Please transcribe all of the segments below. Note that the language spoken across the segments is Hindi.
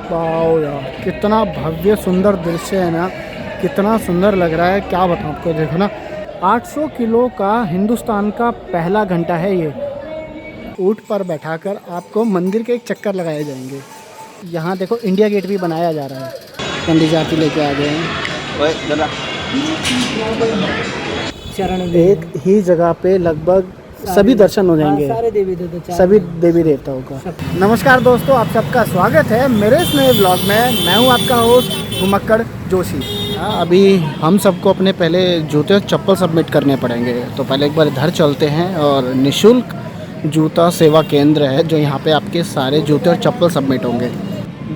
वाओ यार, कितना भव्य सुंदर दृश्य है ना, कितना सुंदर लग रहा है, क्या बताऊँ आपको। देखो ना, 800 किलो का हिंदुस्तान का पहला घंटा है ये। ऊँट पर बैठाकर आपको मंदिर के एक चक्कर लगाए जाएंगे। यहाँ देखो इंडिया गेट भी बनाया जा रहा है। पंडित जी आरती लेके आ गए हैं। चरण एक ही जगह पे लगभग सभी दर्शन हो जाएंगे, सभी देवी देवताओं का। नमस्कार दोस्तों, आप सबका स्वागत है मेरे इस नए ब्लॉग में। मैं हूं आपका होस्ट घुमक्कड़ जोशी। अभी हम सबको अपने पहले जूते और चप्पल सबमिट करने पड़ेंगे, तो पहले एक बार इधर चलते हैं। और निःशुल्क जूता सेवा केंद्र है जो यहाँ पे आपके सारे जूते और चप्पल सबमिट होंगे।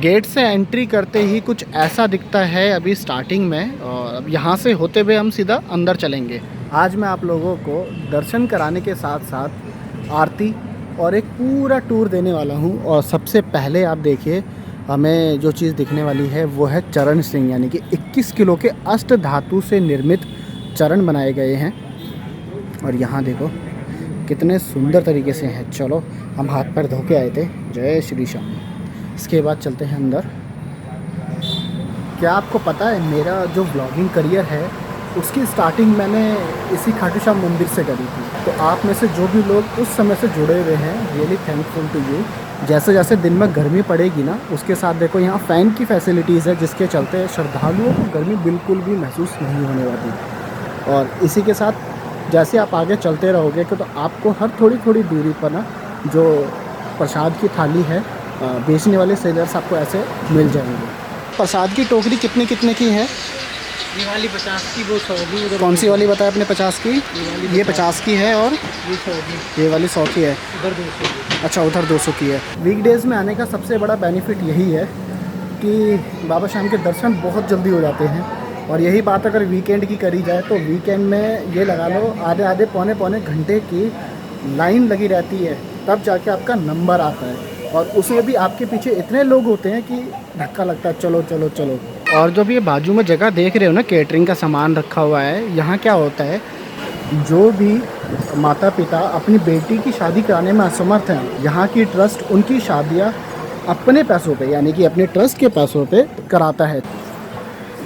गेट से एंट्री करते ही कुछ ऐसा दिखता है अभी स्टार्टिंग में, और अब यहाँ से होते हुए हम सीधा अंदर चलेंगे। आज मैं आप लोगों को दर्शन कराने के साथ साथ आरती और एक पूरा टूर देने वाला हूँ। और सबसे पहले आप देखिए, हमें जो चीज़ दिखने वाली है वो है चरण सिंह, यानी कि 21 किलो के अष्ट धातु से निर्मित चरण बनाए गए हैं। और यहाँ देखो कितने सुंदर तरीके से हैं। चलो, हम हाथ पैर धो के आए थे। जय श्री श्याम। इसके बाद चलते हैं अंदर। क्या आपको पता है, मेरा जो ब्लॉगिंग करियर है उसकी स्टार्टिंग मैंने इसी खाटू श्याम मंदिर से करी थी। तो आप में से जो भी लोग उस समय से जुड़े हुए हैं, रियली थैंकफुल टू यू। जैसे जैसे दिन में गर्मी पड़ेगी ना, उसके साथ देखो यहाँ फ़ैन की फैसिलिटीज़ है, जिसके चलते श्रद्धालुओं को गर्मी बिल्कुल भी महसूस नहीं होने वाली। और इसी के साथ जैसे आप आगे चलते रहोगे तो आपको हर थोड़ी थोड़ी दूरी पर ना जो प्रसाद की थाली है, बेचने वाले सेलर्स आपको ऐसे मिल जाएंगे। प्रसाद की टोकरी कितने कितने की है? ये वाली 50 की, वो 100 की। कौन सी वाली बताया आपने? 50 की? ये 50 की है, और ये 100 की। ये वाली 100 की है। उधर 200 की। अच्छा, उधर 200 की है। वीकडेज़ में आने का सबसे बड़ा बेनिफिट यही है कि बाबा श्याम के दर्शन बहुत जल्दी हो जाते हैं। और यही बात अगर वीकेंड की करी जाए तो वीकेंड में ये लगा लो आधे पौने घंटे की लाइन लगी रहती है, तब जाके आपका नंबर आता है। और उसमें भी आपके पीछे इतने लोग होते हैं कि धक्का लगता है, चलो चलो चलो। और जो भी ये बाजू में जगह देख रहे हो ना, केटरिंग का सामान रखा हुआ है, यहाँ क्या होता है, जो भी माता पिता अपनी बेटी की शादी कराने में असमर्थ हैं, यहाँ की ट्रस्ट उनकी शादियाँ अपने पैसों पे, यानी कि अपने ट्रस्ट के पैसों पे कराता है।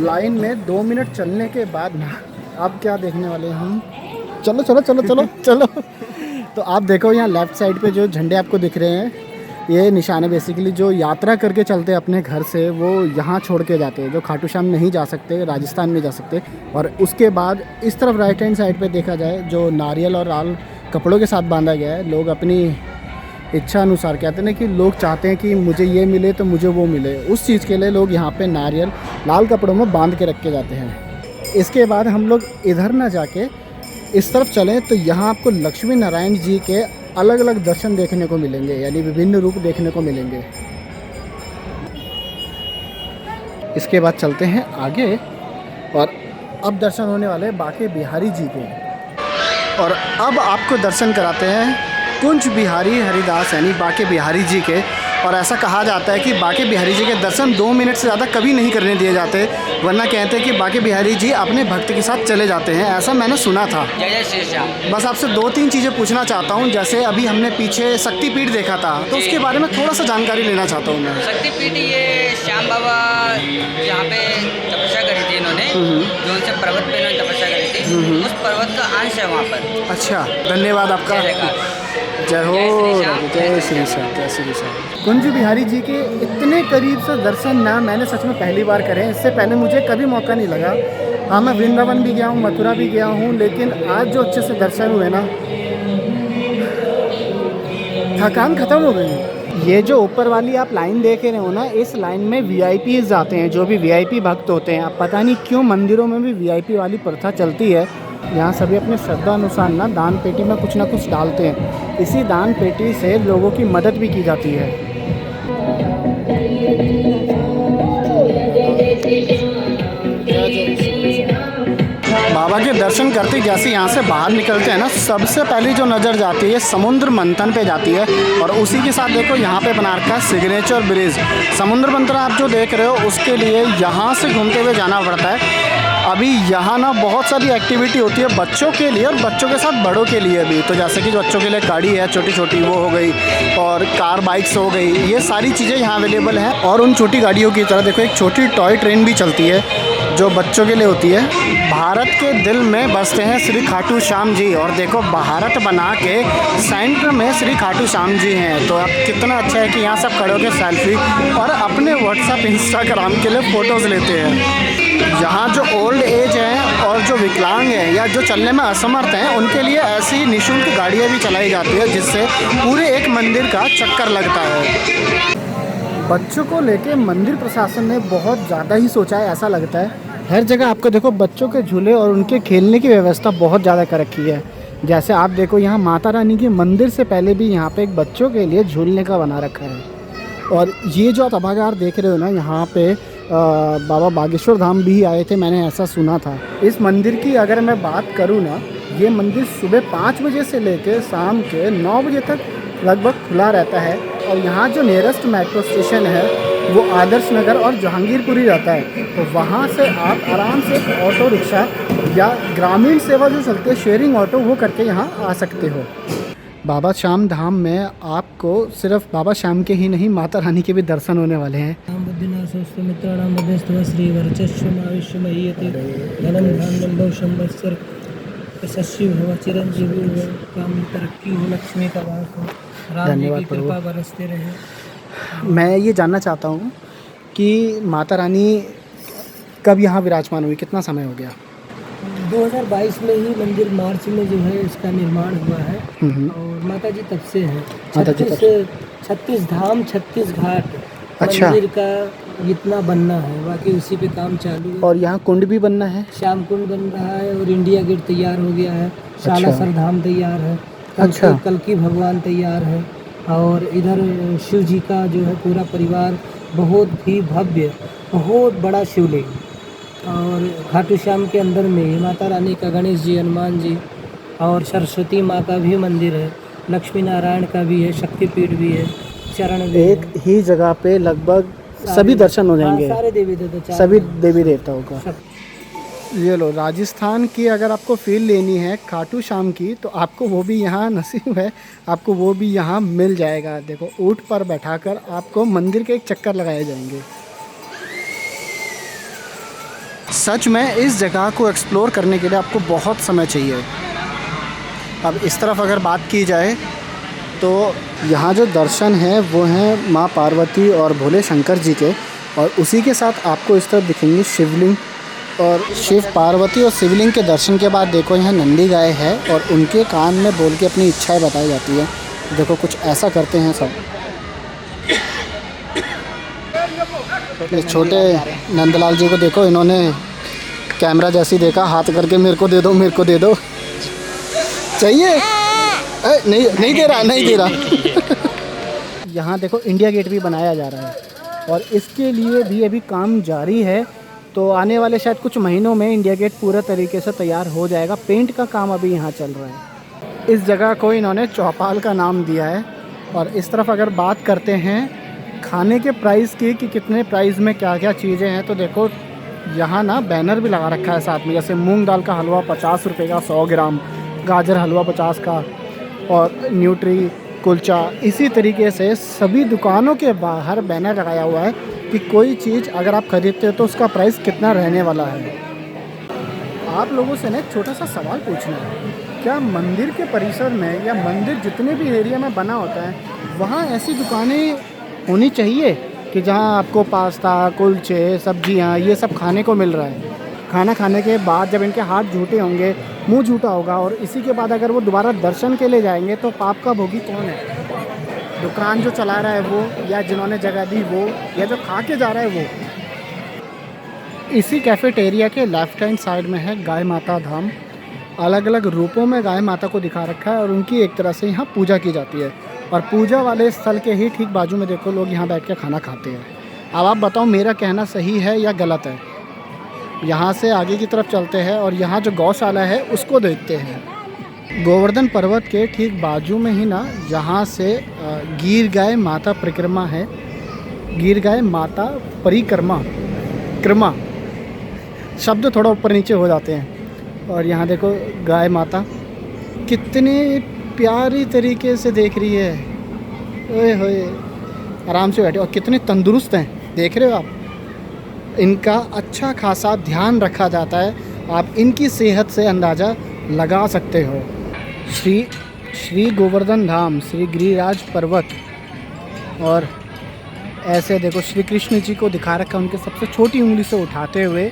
लाइन में 2 मिनट चलने के बाद ना अब क्या देखने वाले हैं हम, चलो चलो चलो चलो चलो। तो आप देखो यहाँ लेफ़्ट साइड पे जो झंडे आपको दिख रहे हैं, ये निशान है बेसिकली। जो यात्रा करके चलते हैं अपने घर से, वो यहाँ छोड़ के जाते हैं। जो खाटू श्याम नहीं जा सकते, राजस्थान में जा सकते। और उसके बाद इस तरफ राइट हैंड साइड पे देखा जाए, जो नारियल और लाल कपड़ों के साथ बांधा गया है। लोग अपनी इच्छा अनुसार, कहते हैं ना कि लोग चाहते हैं कि मुझे ये मिले तो मुझे वो मिले, उस चीज़ के लिए लोग यहाँ पे नारियल लाल कपड़ों में बांध के रख के जाते हैं। इसके बाद हम लोग इधर ना जाके इस तरफ चलें तो यहाँ आपको लक्ष्मी नारायण जी के अलग अलग दर्शन देखने को मिलेंगे, यानी विभिन्न रूप देखने को मिलेंगे। इसके बाद चलते हैं आगे, और अब दर्शन होने वाले हैं बाके बिहारी जी के। और अब आपको दर्शन कराते हैं कुंज बिहारी हरिदास, यानी बाके बिहारी जी के। और ऐसा कहा जाता है कि बाके बिहारी जी के दर्शन 2 मिनट से ज़्यादा कभी नहीं करने दिए जाते, वरना कहते हैं कि बाके बिहारी जी अपने भक्त के साथ चले जाते हैं, ऐसा मैंने सुना था। जय श्री श्याम। बस आपसे 2-3 चीज़ें पूछना चाहता हूँ। जैसे अभी हमने पीछे शक्तिपीठ देखा था, तो उसके बारे में थोड़ा सा जानकारी लेना चाहता हूँ मैं। शक्तिपीठ ये श्याम बाबा यहाँ पे तपस्या करी थी इन्होंने, जो उनसे पर्वत पे इन्होंने तपस्या करी थी, उस पर्वत का अंश है वहाँ पर। अच्छा, धन्यवाद आपका। जय हो, जय श्री श्याम, जय श्री श्याम। कुंज बिहारी जी के इतने करीब से दर्शन ना मैंने सच में पहली बार करे हैं। इससे पहले मुझे कभी मौका नहीं लगा। हाँ, मैं वृंदावन भी गया हूँ, मथुरा भी गया हूँ, लेकिन आज जो अच्छे से दर्शन हुए ना, थकान खत्म हो गई। ये जो ऊपर वाली आप लाइन देख रहे हो ना, इस लाइन में वीआईपीज़ जाते हैं, जो भी वीआईपी भक्त होते हैं। अब पता नहीं क्यों मंदिरों में भी वीआईपी वाली प्रथा चलती है। यहाँ सभी अपने श्रद्धा अनुसार ना दान पेटी में कुछ ना कुछ डालते हैं। इसी दान पेटी से लोगों की मदद भी की जाती है। बाबा के दर्शन करते जैसे यहाँ से बाहर निकलते हैं ना, सबसे पहली जो नज़र जाती है समुद्र मंथन पे जाती है। और उसी के साथ देखो यहाँ पे बना रखा है सिग्नेचर ब्रिज। समुद्र मंथन आप जो देख रहे हो, उसके लिए यहाँ से घूमते हुए जाना पड़ता है। अभी यहाँ ना बहुत सारी एक्टिविटी होती है बच्चों के लिए और बच्चों के साथ बड़ों के लिए भी। तो जैसे कि बच्चों के लिए गाड़ी है छोटी छोटी वो हो गई, और कार बाइक्स हो गई, ये सारी चीज़ें यहाँ अवेलेबल हैं। और उन छोटी गाड़ियों की तरह देखो एक छोटी टॉय ट्रेन भी चलती है जो बच्चों के लिए होती है। भारत के दिल में बसते हैं श्री खाटू श्याम जी, और देखो भारत बना के सेंटर में श्री खाटू श्याम जी हैं। तो अब कितना अच्छा है कि यहाँ सब खड़े होकर सेल्फी और अपने व्हाट्सएप इंस्टाग्राम के लिए फ़ोटोज़ लेते हैं। यहाँ जो ओल्ड एज हैं और जो विकलांग हैं या जो चलने में असमर्थ हैं उनके लिए ऐसी निःशुल्क गाड़ियाँ भी चलाई जाती है, जिससे पूरे एक मंदिर का चक्कर लगता है। बच्चों को लेके मंदिर प्रशासन ने बहुत ज़्यादा ही सोचा है, ऐसा लगता है। हर जगह आपको देखो बच्चों के झूले और उनके खेलने की व्यवस्था बहुत ज़्यादा कर रखी है। जैसे आप देखो यहाँ माता रानी के मंदिर से पहले भी यहाँ पे एक बच्चों के लिए झूलने का बना रखा है। और ये जो आप सभागार देख रहे हो ना, यहाँ पे बाबा बागेश्वर धाम भी आए थे, मैंने ऐसा सुना था। इस मंदिर की अगर मैं बात करूँ ना, ये मंदिर सुबह 5 बजे से लेकर शाम के 9 बजे तक लगभग खुला रहता है। और यहाँ जो नियरेस्ट मेट्रो स्टेशन है वो आदर्श नगर और जहांगीरपुरी रहता है। तो वहाँ से आप आराम से ऑटो रिक्शा या ग्रामीण सेवा जो चलती है शेयरिंग ऑटो, वो करके यहाँ आ सकते हो। बाबा श्याम धाम में आपको सिर्फ बाबा श्याम के ही नहीं, माता रानी के भी दर्शन होने वाले हैं। चिरंजीवी हो, काम में तरक्की हो, लक्ष्मी का वास हो, राम जी की कृपा बरसते रहे। मैं ये जानना चाहता हूँ कि माता रानी कब यहाँ विराजमान हुई, कितना समय हो गया? 2022 में ही मंदिर मार्च में जो है इसका निर्माण हुआ है। और माता जी तब से हैं। 36 धाम 36 घाट अच्छा। मंदिर का जितना बनना है बाकी उसी पे काम चालू है। और यहाँ कुंड भी बनना है, श्याम कुंड बन रहा है और इंडिया गेट तैयार हो गया है। शालासर धाम तैयार है। अच्छा। कल्की भगवान तैयार है। और इधर शिव जी का जो है पूरा परिवार बहुत ही भव्य, बहुत बड़ा शिवलिंग। और खाटू श्याम के अंदर में माता रानी का, गणेश जी, हनुमान जी और सरस्वती माँ का भी मंदिर है। लक्ष्मी नारायण का भी है, शक्तिपीठ भी है, चरण भी एक ही जगह पे लगभग सभी दर्शन हो जाएंगे। सारे देवी देवता, सभी देवी देवताओं का। ये लो, राजस्थान की अगर आपको फील लेनी है खाटू श्याम की, तो आपको वो भी यहाँ नसीब है, आपको वो भी यहाँ मिल जाएगा। देखो ऊँट पर बैठाकर आपको मंदिर के एक चक्कर लगाए जाएंगे। सच में इस जगह को एक्सप्लोर करने के लिए आपको बहुत समय चाहिए। अब इस तरफ अगर बात की जाए तो यहाँ जो दर्शन है वो हैं माँ पार्वती और भोले शंकर जी के, और उसी के साथ आपको इस तरफ दिखेंगे शिवलिंग। और शिव पार्वती और शिवलिंग के दर्शन के बाद देखो यहाँ नंदी गाय है और उनके कान में बोल के अपनी इच्छाएं बताई जाती है। देखो कुछ ऐसा करते हैं सब। ये छोटे नंदलाल जी को देखो, इन्होंने कैमरा जैसी देखा, हाथ करके मेरे को दे दो, मेरे को दे दो। चाहिए? नहीं दे रहा, नहीं दे रहा। यहाँ देखो इंडिया गेट भी बनाया जा रहा है और इसके लिए भी अभी काम जारी है। तो आने वाले शायद कुछ महीनों में इंडिया गेट पूरा तरीके से तैयार हो जाएगा। पेंट का काम अभी यहाँ चल रहा है। इस जगह को इन्होंने चौपाल का नाम दिया है। और इस तरफ अगर बात करते हैं खाने के प्राइस की कि कितने प्राइस में क्या क्या चीज़ें हैं, तो देखो यहाँ ना बैनर भी लगा रखा है साथ में। जैसे मूंग दाल का हलवा 50 रुपये का 100 ग्राम, गाजर हलवा 50 का, और न्यूट्री कुलचा। इसी तरीके से सभी दुकानों के बाहर बैनर लगाया हुआ है कि कोई चीज़ अगर आप खरीदते हो तो उसका प्राइस कितना रहने वाला है। आप लोगों से ना एक छोटा सा सवाल पूछना है, क्या मंदिर के परिसर में या मंदिर जितने भी एरिया में बना होता है वहाँ ऐसी दुकानें होनी चाहिए कि जहाँ आपको पास्ता, कुलचे, सब्जियाँ ये सब खाने को मिल रहा है? खाना खाने के बाद जब इनके हाथ झूठे होंगे, मुंह झूठा होगा, और इसी के बाद अगर वो दोबारा दर्शन के लिए जाएंगे तो पाप का भोगी कौन है? दुकान जो चला रहा है वो, या जिन्होंने जगह दी वो, या जो खा के जा रहा है वो? इसी कैफेटेरिया के लेफ्ट हैंड साइड में है गाय माता धाम। अलग अलग रूपों में गाय माता को दिखा रखा है और उनकी एक तरह से यहाँ पूजा की जाती है। और पूजा वाले स्थल के ही ठीक बाजू में देखो लोग यहाँ बैठ के खाना खाते हैं। अब आप बताओ मेरा कहना सही है या गलत है? यहाँ से आगे की तरफ चलते हैं और यहाँ जो गौशाला है उसको देखते हैं। गोवर्धन पर्वत के ठीक बाजू में ही ना यहाँ से गीर गाय माता परिक्रमा है। गीर गाय माता परिक्रमा शब्द थोड़ा ऊपर नीचे हो जाते हैं। और यहाँ देखो गाय माता कितनी प्यारी तरीके से देख रही है, ओए होए, आराम से बैठे, और कितने तंदुरुस्त हैं, देख रहे हो आप। इनका अच्छा खासा ध्यान रखा जाता है, आप इनकी सेहत से अंदाज़ा लगा सकते हो। श्री गोवर्धन धाम, श्री गिरिराज पर्वत, और ऐसे देखो श्री कृष्ण जी को दिखा रखा है उनके सबसे छोटी उंगली से उठाते हुए,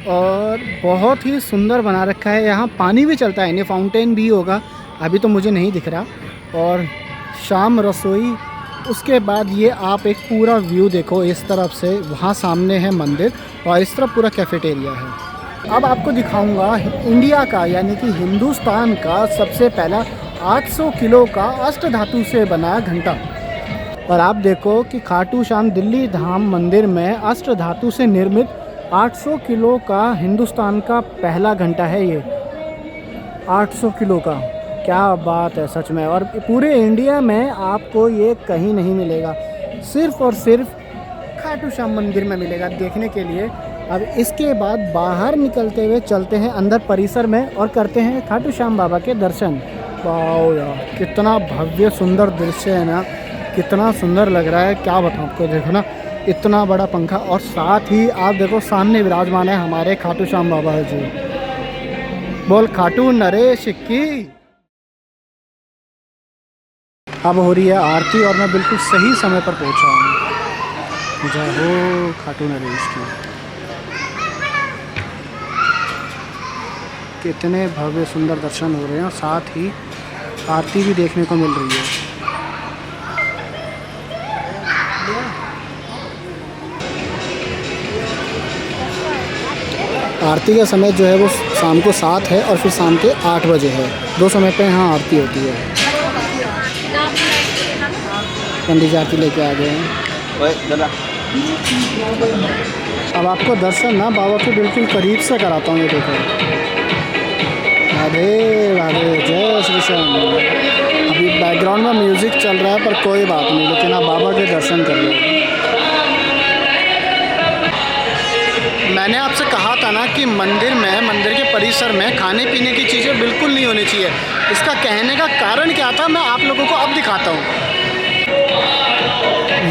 और बहुत ही सुंदर बना रखा है। यहाँ पानी भी चलता है, इन्हें फाउंटेन भी होगा, अभी तो मुझे नहीं दिख रहा। और शाम रसोई, उसके बाद ये आप एक पूरा व्यू देखो इस तरफ से, वहाँ सामने है मंदिर और इस तरफ पूरा कैफेटेरिया है। अब आपको दिखाऊंगा इंडिया का यानी कि हिंदुस्तान का सबसे पहला 800 किलो का अष्ट धातु से बना घंटा। और आप देखो कि खाटू श्याम दिल्ली धाम मंदिर में अष्ट धातु से निर्मित 800 किलो का हिंदुस्तान का पहला घंटा है ये, 800 किलो का, क्या बात है सच में। और पूरे इंडिया में आपको ये कहीं नहीं मिलेगा, सिर्फ़ और सिर्फ खाटू श्याम मंदिर में मिलेगा देखने के लिए। अब इसके बाद बाहर निकलते हुए चलते हैं अंदर परिसर में और करते हैं खाटू श्याम बाबा के दर्शन। वाओ यार, कितना भव्य सुंदर दृश्य है ना, कितना सुंदर लग रहा है, क्या बताऊँ आपको। देखो ना, इतना बड़ा पंखा, और साथ ही आप देखो सामने विराजमान है हमारे खाटू श्याम बाबा जी। बोल खाटू नरेश की। अब हो रही है आरती और मैं बिल्कुल सही समय पर पहुंचा हूँ। जय हो खाटू नरेश की। कितने भव्य सुंदर दर्शन हो रहे हैं और साथ ही आरती भी देखने को मिल रही है। आरती का समय जो है वो शाम को 7 है और फिर शाम के 8 बजे है, 2 समय पे यहाँ आरती होती है। पंडित जी आरती लेके आ गए हैं। अब आपको दर्शन ना बाबा के बिल्कुल करीब से कराता हूँ, ये देखो। राधे राधे, जय श्री श्याम। अभी बैकग्राउंड में म्यूज़िक चल रहा है पर कोई बात नहीं, लेकिन आप बाबा के दर्शन कर लो। मैंने आपसे कहा था ना कि मंदिर के परिसर में खाने पीने की चीज़ें बिल्कुल नहीं होनी चाहिए। इसका कहने का कारण क्या था मैं आप लोगों को अब दिखाता हूँ।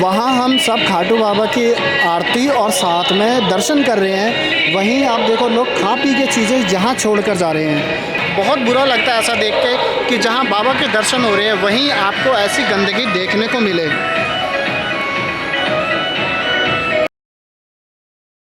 वहाँ हम सब खाटू बाबा की आरती और साथ में दर्शन कर रहे हैं, वहीं आप देखो लोग खा पी के चीज़ें जहाँ छोड़ कर जा रहे हैं। बहुत बुरा लगता है ऐसा देख के कि जहाँ बाबा के दर्शन हो रहे हैं वहीं आपको ऐसी गंदगी देखने को मिले।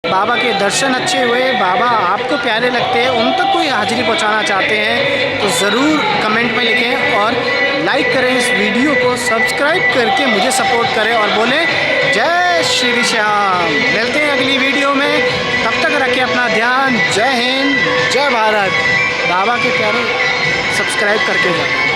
बाबा के दर्शन अच्छे हुए, बाबा आपको प्यारे लगते हैं, उन तक कोई हाजिरी पहुंचाना चाहते हैं तो ज़रूर कमेंट में लिखें और लाइक करें इस वीडियो को, सब्सक्राइब करके मुझे सपोर्ट करें और बोलें जय श्री श्याम। मिलते हैं अगली वीडियो में, तब तक रखें अपना ध्यान। जय हिंद, जय भारत। बाबा के प्यारे सब्सक्राइब करके जाएं।